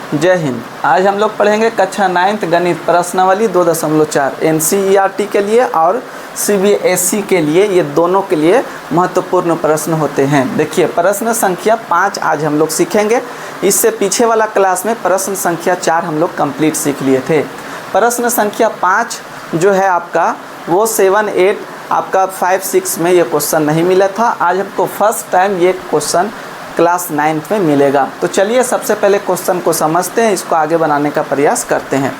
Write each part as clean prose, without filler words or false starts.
जय हिंद। आज हम लोग पढ़ेंगे कक्षा 9th गणित प्रश्नावली 2.4 NCERT के लिए और CBSE के लिए, ये दोनों के लिए महत्वपूर्ण प्रश्न होते हैं। देखिए प्रश्न संख्या 5 आज हम लोग सीखेंगे। इससे पीछे वाला क्लास में प्रश्न संख्या 4 हम लोग कंप्लीट सीख लिए थे। प्रश्न संख्या 5 जो है आपका वो 7, 8 आपका 5, 6 में ये क्वेश्चन नहीं मिला था। आज हमको फर्स्ट टाइम ये क्वेश्चन क्लास 9th में मिलेगा। तो चलिए सबसे पहले क्वेश्चन को समझते हैं, इसको आगे बनाने का प्रयास करते हैं।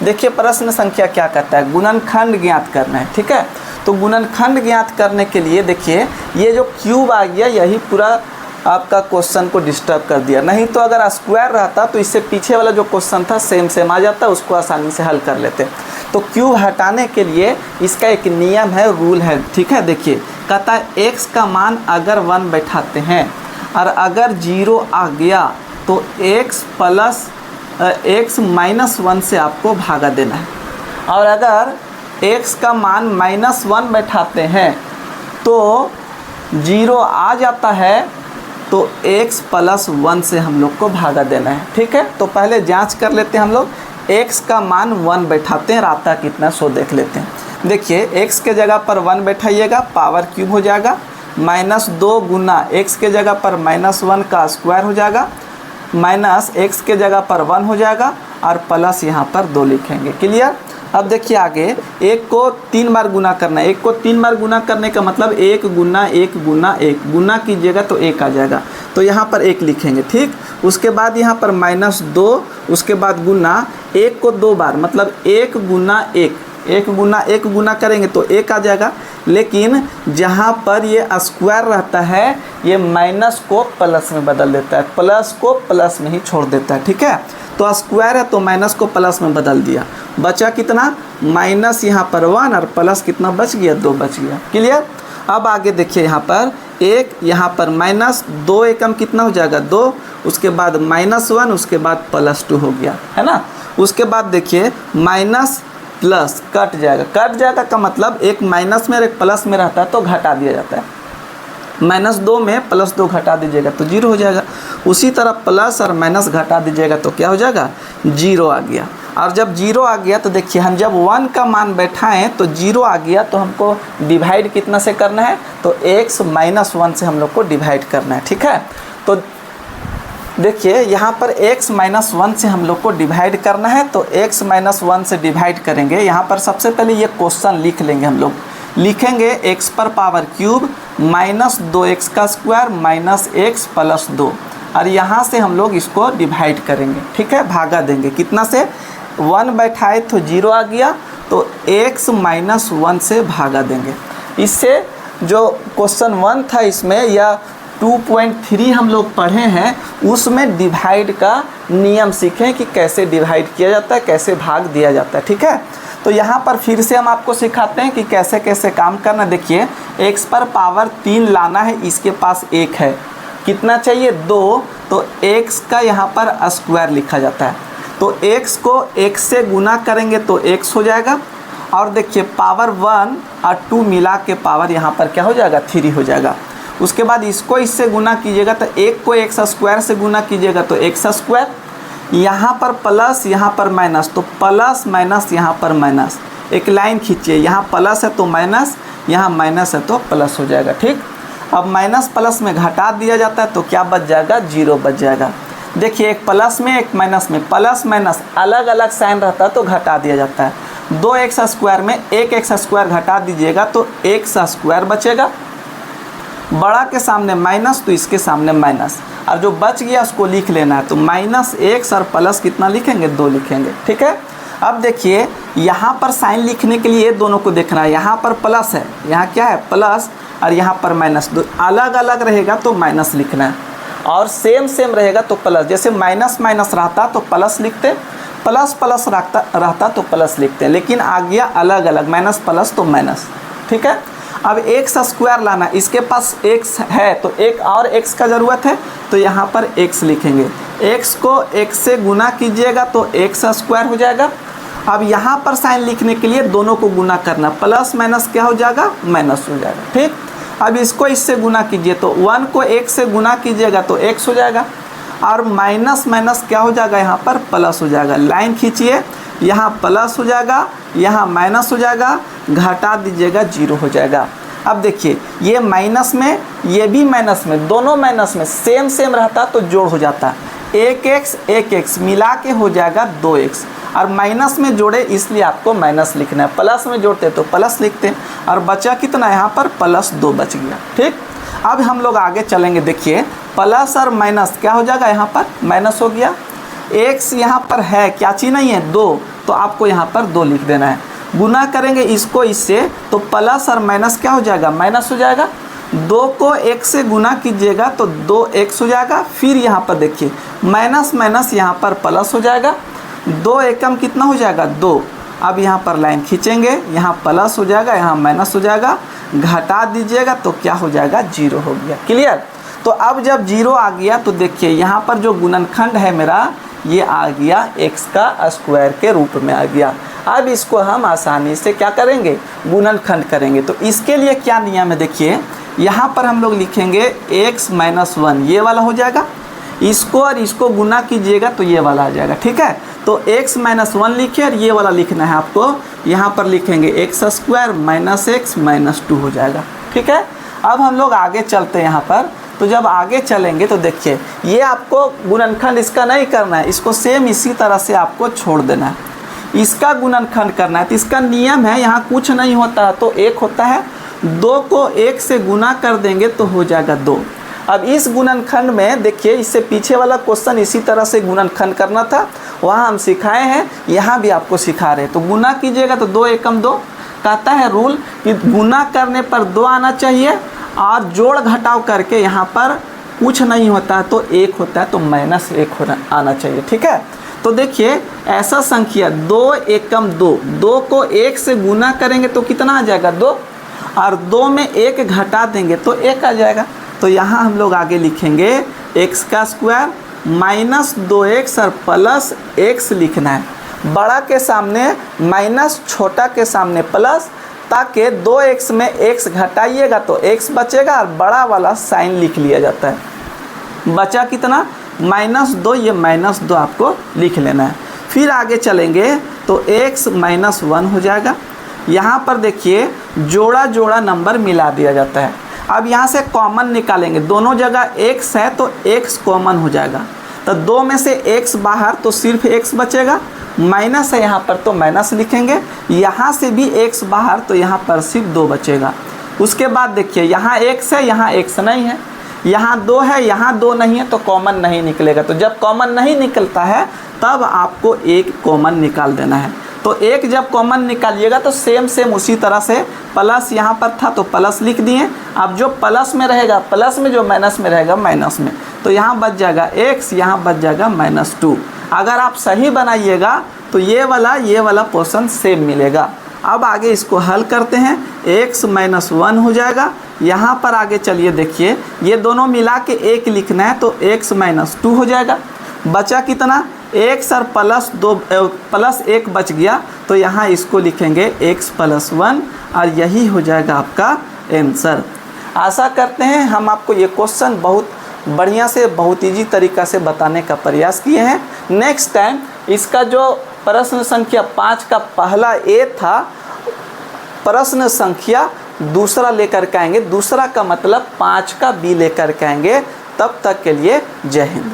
देखिए प्रश्न संख्या क्या कहता है, गुणनखंड ज्ञात करना है। ठीक है, तो गुणनखंड ज्ञात करने के लिए देखिए ये जो क्यूब आ गया यही पूरा आपका क्वेश्चन को डिस्टर्ब कर दिया। नहीं तो अगर स्क्वायर रहता तो इससे पीछे वाला जो क्वेश्चन था सेम आ जाता, उसको आसानी से हल कर लेते। तो क्यूब हटाने के लिए इसका एक नियम है, रूल है। ठीक है, देखिए कहता है x का मान अगर 1 बैठाते हैं और अगर 0 आ गया तो x -1 से आपको भागा देना है। और अगर x का मान -1 बैठाते हैं तो 0 आ जाता है तो x +1 से हम लोग को भागा देना है। ठीक है, तो पहले जांच कर लेते हैं हम लोग। x का मान 1 बैठाते हैं, आता कितना सो देख लेते हैं। देखिए x के जगह पर 1 बैठाइएगा, पावर क्यूब हो जाएगा। -2 गुना x के जगह पर -1 का स्क्वायर हो जाएगा, माइनस x के जगह पर 1 हो जाएगा और प्लस यहाँ पर 2 लिखेंगे। क्लियर। अब देखिए आगे 1 को 3 बार गुना करना है। 1 को 3 बार गुना करने का मतलब 1 गुना 1 गुना 1 गुना कीजिएगा तो 1 आ जाएगा, तो यहाँ पर 1 लिखेंगे। ठीक, उसके बाद यहाँ पर -2, उसके बाद गुना 1 को 2 बार मतलब 1 गुना 1 1 गुना 1 गुना करेंगे तो 1 आ जाएगा। लेकिन जहाँ पर ये स्क्वायर रहता है ये माइनस को प्लस में बदल देता है, प्लस को प्लस में ही छोड़ देता है। ठीक है, तो स्क्वायर है तो माइनस को प्लस में बदल दिया, बचा कितना माइनस यहाँ पर 1 और प्लस कितना बच गया 2 बच गया। क्लियर। अब आगे देखिए यहाँ पर 1, यहाँ पर -2 एकम कितना हो जाएगा 2, उसके बाद -1, उसके बाद +2 हो गया, है ना। उसके बाद देखिए माइनस प्लस कट जाएगा का मतलब एक माइनस में और एक प्लस में रहता है तो घटा दिया जाता है। -2 में +2 घटा दीजिएगा तो 0 हो जाएगा। उसी तरह प्लस और माइनस घटा दीजिएगा तो क्या हो जाएगा 0 आ गया। और जब 0 आ गया तो देखिए हम जब 1 का मान बैठाएं तो 0 आ गया तो हमको डिवाइड कितना से करना है, तो x -1 से हम लोग को डिवाइड करना है। ठीक है, तो देखिए यहाँ पर x -1 से हम लोग को डिवाइड करना है, तो x -1 से डिवाइड करेंगे। यहाँ पर सबसे पहले ये क्वेश्चन लिख लेंगे हम लोग। लिखेंगे x पर पावर क्यूब -2x का स्क्वायर -x + 2 और यहाँ से हम लोग इसको डिवाइड करेंगे। ठीक है, भागा देंगे कितना से 1 बैठाए तो 0 आ गया तो x -1 से भागा देंगे। इससे जो क्वेश्चन 1 था इसमें या 2.3 हम लोग पढ़े हैं उसमें डिवाइड का नियम सीखें कि कैसे डिवाइड किया जाता है, कैसे भाग दिया जाता है। ठीक है, तो यहाँ पर फिर से हम आपको सिखाते हैं कि कैसे कैसे काम करना। देखिए x पर पावर 3 लाना है, इसके पास 1 है, कितना चाहिए 2, तो x का यहाँ पर स्क्वायर लिखा जाता है। तो x को 1 से गुना करेंगे तो x हो जाएगा। और देखिए पावर 1 और 2 मिला के पावर यहाँ पर क्या हो जाएगा 3 हो जाएगा। उसके बाद इसको इससे गुना कीजिएगा तो 1 को x स्क्वायर से गुना कीजिएगा तो x स्क्वायर, यहाँ पर प्लस यहाँ पर माइनस, तो प्लस माइनस यहाँ पर माइनस, एक लाइन खींचिए, यहाँ प्लस है तो माइनस, यहाँ माइनस है तो प्लस हो जाएगा। ठीक, अब माइनस प्लस में घटा दिया जाता है तो क्या बच जाएगा 0 बच जाएगा। देखिए एक प्लस में एक माइनस में, प्लस माइनस अलग अलग साइन रहता है तो घटा दिया जाता है। 2x स्क्वायर में 1x स्क्वायर घटा दीजिएगा तो x स्क्वायर बचेगा, बड़ा के सामने माइनस तो इसके सामने माइनस, और जो बच गया उसको लिख लेना है। तो -x और प्लस कितना लिखेंगे 2 लिखेंगे। ठीक है, अब देखिए यहाँ पर साइन लिखने के लिए दोनों को देखना है। यहाँ पर प्लस है, यहाँ क्या है प्लस, और यहाँ पर माइनस। अलग अलग रहेगा तो माइनस लिखना है और सेम रहेगा तो प्लस। जैसे माइनस रहता तो प्लस लिखते, प्लस रहता तो प्लस लिखते, लेकिन आ गया अलग अलग, माइनस प्लस तो माइनस। ठीक है, अब x स्क्वायर लाना, इसके पास x है तो एक और x का ज़रूरत है तो यहाँ पर x लिखेंगे। x को x से गुना कीजिएगा तो x स्क्वायर हो जाएगा। अब यहाँ पर साइन लिखने के लिए दोनों को गुना करना, प्लस माइनस क्या हो जाएगा माइनस हो जाएगा। ठीक, अब इसको इससे गुना कीजिए तो 1 को 1 से गुना कीजिएगा तो x हो जाएगा। और माइनस माइनस क्या हो जाएगा, यहाँ पर प्लस हो जाएगा। लाइन खींचिए, यहाँ प्लस हो जाएगा, यहाँ माइनस हो जाएगा, घटा दीजिएगा 0 हो जाएगा। अब देखिए ये माइनस में, ये भी माइनस में, दोनों माइनस में सेम सेम रहता तो जोड़ हो जाता। 1x मिला के हो जाएगा 2x, और माइनस में जोड़े इसलिए आपको माइनस लिखना है, प्लस में जोड़ते तो प्लस लिखते, और बचा कितना यहाँ पर +2 बच गया। ठीक, अब हम लोग आगे चलेंगे। देखिए प्लस और माइनस क्या हो जाएगा, यहाँ पर माइनस हो गया। x यहाँ पर है क्या चीज़ नहीं है, 2, तो आपको यहाँ पर 2 लिख देना है। गुना करेंगे इसको इससे तो प्लस और माइनस क्या हो जाएगा, माइनस हो जाएगा। 2 को 1 से गुना कीजिएगा तो 2x हो जाएगा। फिर यहाँ पर देखिए माइनस माइनस यहाँ पर प्लस हो जाएगा, 2 एकम कितना हो जाएगा, 2। अब यहाँ पर लाइन खींचेंगे, यहाँ प्लस हो जाएगा, यहाँ माइनस हो जाएगा, घटा दीजिएगा तो क्या हो जाएगा, 0 हो गया। क्लियर। तो अब जब 0 आ गया तो देखिए यहाँ पर जो गुणनखंड है मेरा ये आ गया x का स्क्वायर के रूप में आ गया। अब इसको हम आसानी से क्या करेंगे, गुणनखंड करेंगे। तो इसके लिए क्या नियम है, देखिए यहाँ पर हम लोग लिखेंगे x - 1, ये वाला हो जाएगा। इसको और इसको गुना कीजिएगा तो ये वाला आ जाएगा। ठीक है, तो x - 1 लिखे और ये वाला लिखना है आपको। यहाँ पर लिखेंगे x² - x - 2 हो जाएगा। ठीक है, अब हम लोग आगे चलते हैं यहाँ पर। तो जब आगे चलेंगे तो देखिए ये आपको गुणनखंड इसका नहीं करना है, इसको सेम इसी तरह से आपको छोड़ देना है। इसका गुणनखंड करना है तो इसका नियम है, यहाँ कुछ नहीं होता तो 1 होता है। 2 को 1 से गुना कर देंगे तो हो जाएगा 2। अब इस गुणनखंड में देखिए, इससे पीछे वाला क्वेश्चन इसी तरह से गुणनखंड करना था, वहाँ हम सिखाए हैं, यहाँ भी आपको सिखा रहे हैं। तो गुना कीजिएगा तो 2 एकम 2, कहता है रूल कि गुना करने पर 2 आना चाहिए, और जोड़ घटाव करके यहाँ पर कुछ नहीं होता है तो 1 होता है, तो -1 आना चाहिए। ठीक है, तो देखिए ऐसा संख्या 2 एकम 2, 2 को 1 से गुना करेंगे तो कितना आ जाएगा, 2, और 2 में 1 घटा देंगे तो 1 आ जाएगा। तो यहाँ हम लोग आगे लिखेंगे x² - 2x और +x लिखना है। बड़ा के सामने माइनस, छोटा के सामने प्लस, ताकि 2x में x घटाइएगा तो x बचेगा और बड़ा वाला साइन लिख लिया जाता है। बचा कितना, -2, ये -2 आपको लिख लेना है। फिर आगे चलेंगे तो x - 1 हो जाएगा। यहाँ पर देखिए जोड़ा जोड़ा नंबर मिला दिया जाता है। अब यहाँ से कॉमन निकालेंगे, दोनों जगह x है तो x कॉमन हो जाएगा। तो 2 में से x बाहर तो सिर्फ x बचेगा, माइनस है यहाँ पर तो माइनस लिखेंगे, यहाँ से भी x बाहर तो यहाँ पर सिर्फ 2 बचेगा। उसके बाद देखिए यहाँ x है, यहाँ x नहीं है, यहाँ 2 है, यहाँ 2 नहीं है, तो कॉमन नहीं निकलेगा। तो जब कॉमन नहीं निकलता है तब आपको 1 कॉमन निकाल देना है। तो 1 जब कॉमन निकालिएगा तो सेम उसी तरह से प्लस यहाँ पर था तो प्लस लिख दिए। अब जो प्लस में रहेगा प्लस में, जो माइनस में रहेगा माइनस में, तो यहाँ बच जाएगा x, यहाँ बच जाएगा -2। अगर आप सही बनाइएगा तो ये वाला पोर्शन सेम मिलेगा। अब आगे इसको हल करते हैं, x - 1 हो जाएगा। यहाँ पर आगे चलिए देखिए ये दोनों मिला के 1 लिखना है तो x - 2 हो जाएगा। बचा कितना, x और +1 बच गया, तो यहाँ इसको लिखेंगे x + 1 और यही हो जाएगा आपका आंसर। आशा करते हैं हम आपको ये क्वेश्चन बहुत बढ़िया से, बहुत ईजी तरीक़ा से बताने का प्रयास किए हैं। नेक्स्ट टाइम इसका जो प्रश्न संख्या 5 का पहला ए था, प्रश्न संख्या दूसरा लेकर के आएंगे। दूसरा का मतलब 5 का बी लेकर के आएंगे। तब तक के लिए जय हिंद।